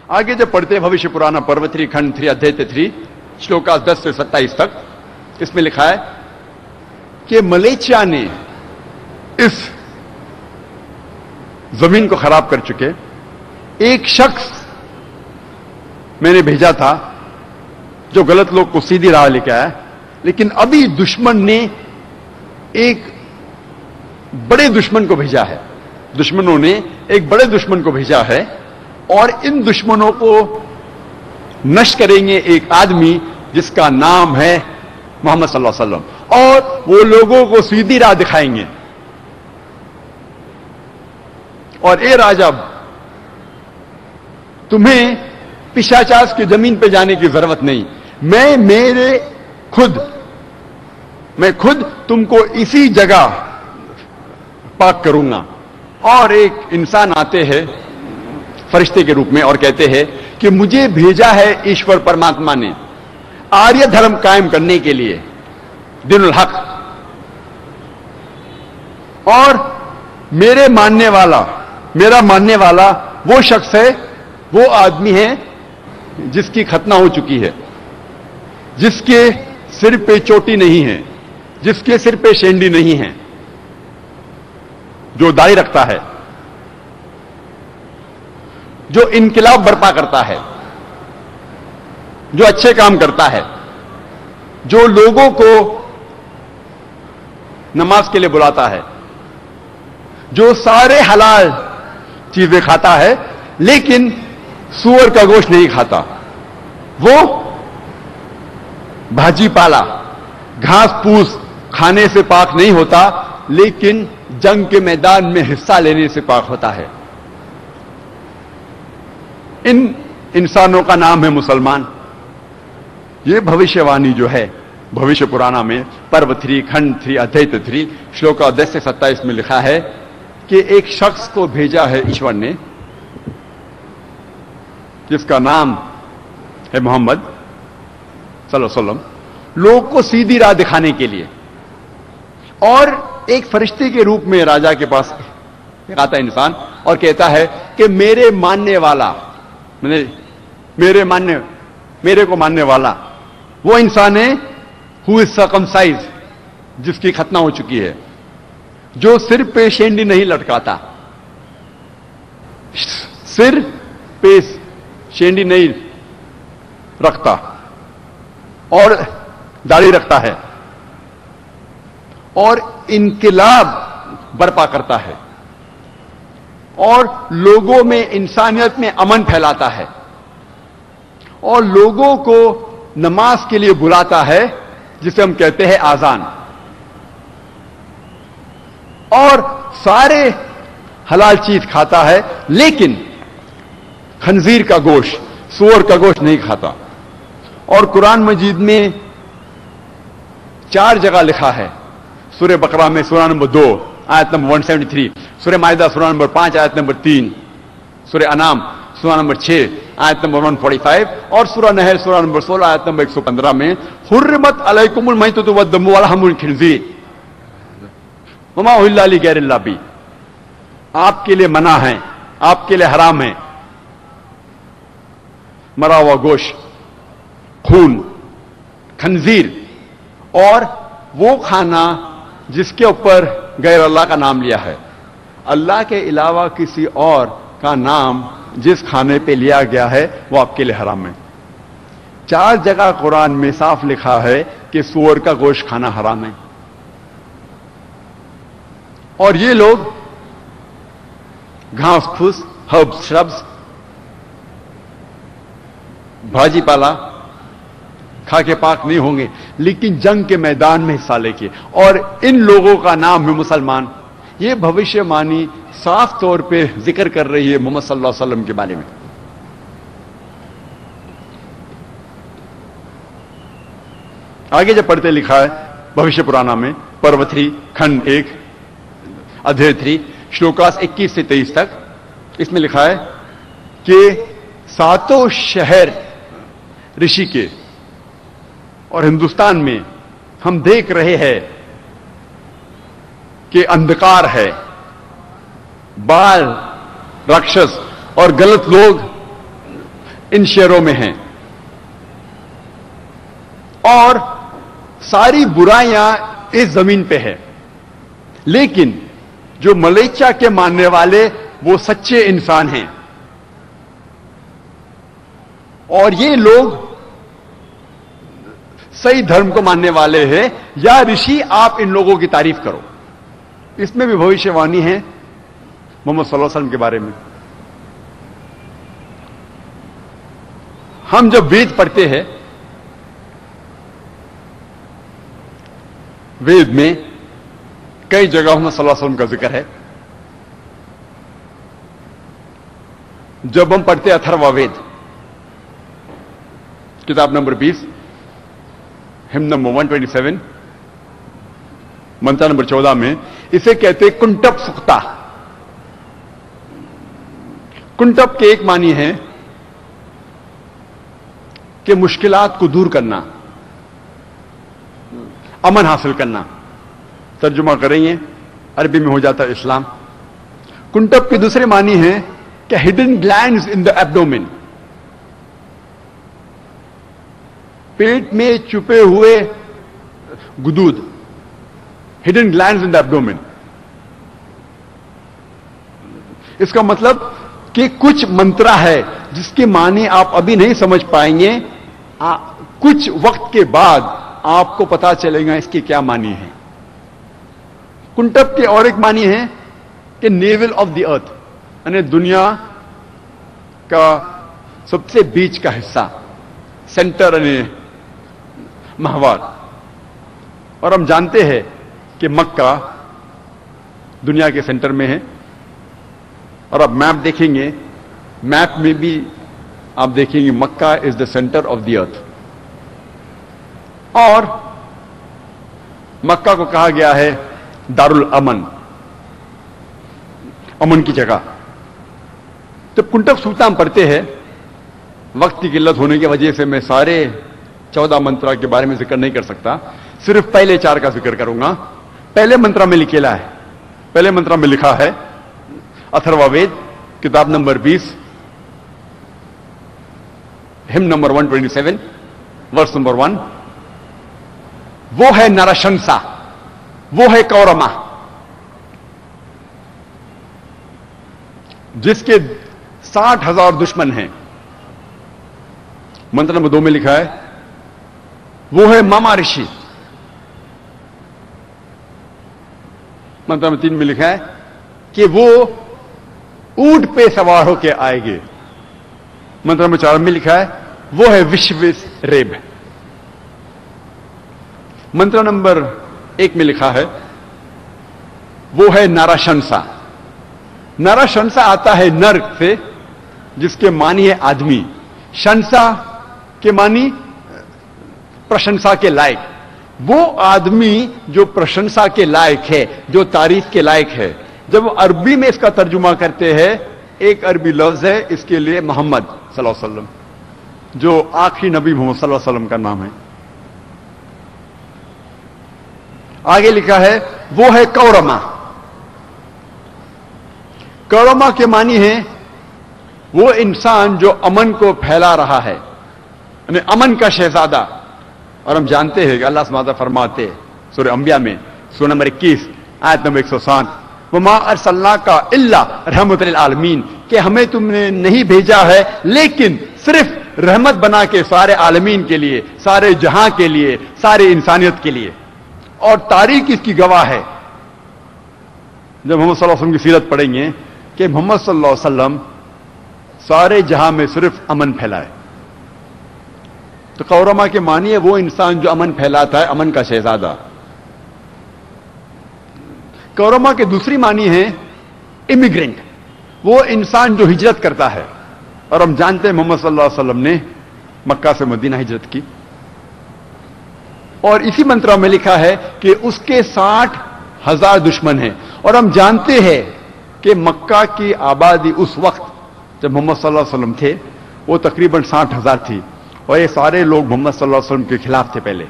आगे जब पढ़ते हैं भविष्य पुराण पर्व 3 खंड 3 अध्याय 3 श्लोका 10 से 27 तक, इसमें लिखा है कि मलेशिया ने इस जमीन को खराब कर चुके एक शख्स मैंने भेजा था जो गलत लोग को सीधी राह लेके आया, लेकिन अभी दुश्मन ने एक बड़े दुश्मन को भेजा है। दुश्मनों ने एक बड़े दुश्मन को भेजा है और इन दुश्मनों को नष्ट करेंगे एक आदमी जिसका नाम है मोहम्मद सल्लल्लाहु अलैहि वसल्लम, और वो लोगों को सीधी राह दिखाएंगे। और ए राजा, तुम्हें पिशाचास की जमीन पे जाने की जरूरत नहीं, मैं खुद तुमको इसी जगह पाक करूंगा। और एक इंसान आते हैं फरिश्ते के रूप में और कहते हैं कि मुझे भेजा है ईश्वर परमात्मा ने आर्य धर्म कायम करने के लिए, दीनुल हक, और मेरा मानने वाला वो शख्स है, वो आदमी है जिसकी खतना हो चुकी है, जिसके सिर पे चोटी नहीं है, जिसके सिर पे शेंडी नहीं है, जो दाढ़ी रखता है, जो इनकलाब बर्पा करता है, जो अच्छे काम करता है, जो लोगों को नमाज के लिए बुलाता है, जो सारे हलाल चीजें खाता है लेकिन सूअर का गोश्त नहीं खाता, वो भाजी पाला घास फूस खाने से पाक नहीं होता लेकिन जंग के मैदान में हिस्सा लेने से पाक होता है। इन इंसानों का नाम है मुसलमान। ये भविष्यवाणी जो है भविष्य पुराना में पर्व 3 खंड 3 अध्याय 3 श्लोका 10 से 27 में लिखा है कि एक शख्स को भेजा है ईश्वर ने जिसका नाम है मोहम्मद सल्लल्लाहु अलैहि वसल्लम, लोग को सीधी राह दिखाने के लिए। और एक फरिश्ते के रूप में राजा के पास आता है इंसान और कहता है कि मेरे को मानने वाला वो इंसान है हु इज सर्कमसाइज, जिसकी खतना हो चुकी है, जो सिर पे शेंडी नहीं लटकाता, सिर पे शेंडी नहीं रखता और दाढ़ी रखता है और इनकलाब बर्पा करता है और लोगों में इंसानियत में अमन फैलाता है और लोगों को नमाज के लिए बुलाता है, जिसे हम कहते हैं आजान, और सारे हलाल चीज खाता है लेकिन खंजीर का गोश्त, सूअर का गोश्त नहीं खाता। और कुरान मजीद में 4 जगह लिखा है, सूरह बकरा में सूरा नंबर 2 आयत नंबर 173, सूरह माइदा सूरा नंबर 5 आयत नंबर 3, सूरह अनाम सूरा नंबर 6 आयत नंबर 145 और सूरह नहल सूरा नंबर 16 आयत नंबर 115 में हुर्रिमत अलैकुमुल मैततु वद्दमु वलहमुल खिंजीर वमा उहिल्ला लिगैरिल्लाह बी, आपके लिए मना है, आपके लिए हराम है मरा हुआ गोश्त, खून, खंजीर और वो खाना जिसके ऊपर गैर अल्लाह का नाम लिया है, अल्लाह के अलावा किसी और का नाम जिस खाने पे लिया गया है वो आपके लिए हराम है। 4 जगह कुरान में साफ लिखा है कि सूअर का गोश्त खाना हराम है। और ये लोग घास फूस, हर्ब्स, श्रब्स, भाजी पाला खा के पाक नहीं होंगे लेकिन जंग के मैदान में हिस्सा लेके, और इन लोगों का नाम है मुसलमान। ये भविष्यवाणी साफ तौर पे जिक्र कर रही है मोहम्मद सल्लल्लाहु अलैहि वसल्लम के बारे में। आगे जब पढ़ते लिखा है भविष्य पुराना में पर्व 3 खंड 1 अध्याय 3 श्लोकास 21 से 23 तक, इसमें लिखा है कि 7 शहर ऋषि के और हिंदुस्तान में हम देख रहे हैं कि अंधकार है, बाल, राक्षस और गलत लोग ان شہروں میں ہیں اور ساری برائیاں اس زمین پہ ہے، لیکن جو ملیچا کے ماننے والے وہ سچے انسان ہیں، اور یہ لوگ صحیح دھرم کو ماننے والے ہیں۔ یا رشی آپ ان لوگوں کی تعریف کرو، اس میں بھی بھوشیہ وانی ہے محمد صلی اللہ علیہ وسلم کے بارے میں۔ ہم جب وید پڑھتے ہیں، وید میں کئی جگہ محمد صلی اللہ علیہ وسلم کا ذکر ہے۔ جب ہم پڑھتے اتھروا وید کتاب نمبر 20 ہم نمبر 127 منتر نمبر 14 میں اسے کہتے کنٹپ سکتا۔ کنٹپ کے ایک معنی ہے کہ مشکلات کو دور کرنا، امن حاصل کرنا۔ ترجمہ کریں گے عربی میں ہو جاتا ہے اسلام۔ کنٹپ کے دوسرے معنی ہیں کہ ہڈن گلینڈز ان دا ایبڈومن، پیٹ میں چھپے ہوئے گدود، ہڈن گلینڈز ان دا ایبڈومن۔ اس کا مطلب کہ کچھ منترا ہے جس کے معنی آپ ابھی نہیں سمجھ پائیں گے، کچھ وقت کے بعد آپ کو پتا چلے گا اس کے کیا معنی ہے۔ کنٹپ کے اور ایک معنی ہے کہ نیول آف دی ارتھ، یعنی دنیا کا سب سے بیچ کا حصہ، سینٹر یعنی محور۔ اور ہم جانتے ہیں کہ مکہ دنیا کے سینٹر میں ہے، اور اب میپ دیکھیں گے، میپ میں بھی آپ دیکھیں گے مکہ از دا سینٹر آف دی ارتھ۔ اور مکہ کو کہا گیا ہے دار الامن، امن کی جگہ۔ جب کنٹپ سوکتا ہم پڑھتے ہیں، وقت کی قلت ہونے کی وجہ سے میں سارے 14 منترا کے بارے میں ذکر نہیں کر سکتا، صرف پہلے 4 کا ذکر کروں گا۔ پہلے منترا میں لکھا ہے، پہلے منترا میں لکھا ہے اتھروا وید کتاب نمبر 20 ہم نمبر 127 ورس نمبر 1، وہ ہے نرشنسا، وہ ہے کورما، جس کے 60,000 دشمن ہیں۔ منتر نمبر 2 میں لکھا ہے وہ ہے ماما رشی۔ منتر نمبر 3 میں لکھا ہے کہ وہ اونٹ پہ سوار ہو کے آئے گے۔ منتر نمبر 4 میں لکھا ہے وہ ہے وشوس ریب۔ منتر نمبر 1 میں لکھا ہے وہ ہے نرشنسا۔ نرشنسا آتا ہے نر سے، جس کے معنی ہے آدمی، شنسا کے معنی پرشنسا کے لائق، وہ آدمی جو پرشنسا کے لائق ہے، جو تعریف کے لائق ہے۔ جب عربی میں اس کا ترجمہ کرتے ہیں، ایک عربی لفظ ہے اس کے لیے محمد صلی اللہ علیہ وسلم، جو آخری نبی محمد صلی اللہ علیہ وسلم کا نام ہے۔ آگے لکھا ہے وہ ہے کورما۔ کورما کے معنی ہے وہ انسان جو امن کو پھیلا رہا ہے، یعنی امن کا شہزادہ۔ اور ہم جانتے ہیں کہ اللہ سبحانہ فرماتے سورہ انبیاء میں سورہ نمبر 21 آیت نمبر 107، وما ارسلناک الا رحمۃ للعالمین، کہ ہمیں تم نے نہیں بھیجا ہے لیکن صرف رحمت بنا کے سارے عالمین کے لیے، سارے جہاں کے لیے، سارے انسانیت کے لیے۔ اور تاریخ اس کی گواہ ہے، جب محمد صلی اللہ علیہ وسلم کی سیرت پڑھیں گے کہ محمد صلی اللہ علیہ وسلم سارے جہاں میں صرف امن پھیلائے۔ تو کورما کے معنی ہے وہ انسان جو امن پھیلاتا ہے، امن کا شہزادہ۔ کورما کے دوسری معنی ہے امیگرینٹ، وہ انسان جو ہجرت کرتا ہے۔ اور ہم جانتے ہیں محمد صلی اللہ علیہ وسلم نے مکہ سے مدینہ ہجرت کی، اور اسی منترا میں لکھا ہے کہ اس کے 60,000 دشمن ہیں۔ اور ہم جانتے ہیں کہ مکہ کی آبادی اس وقت جب محمد صلی اللہ علیہ وسلم تھے وہ تقریباً 60,000 تھی، اور یہ سارے لوگ محمد صلی اللہ علیہ وسلم کے خلاف تھے پہلے۔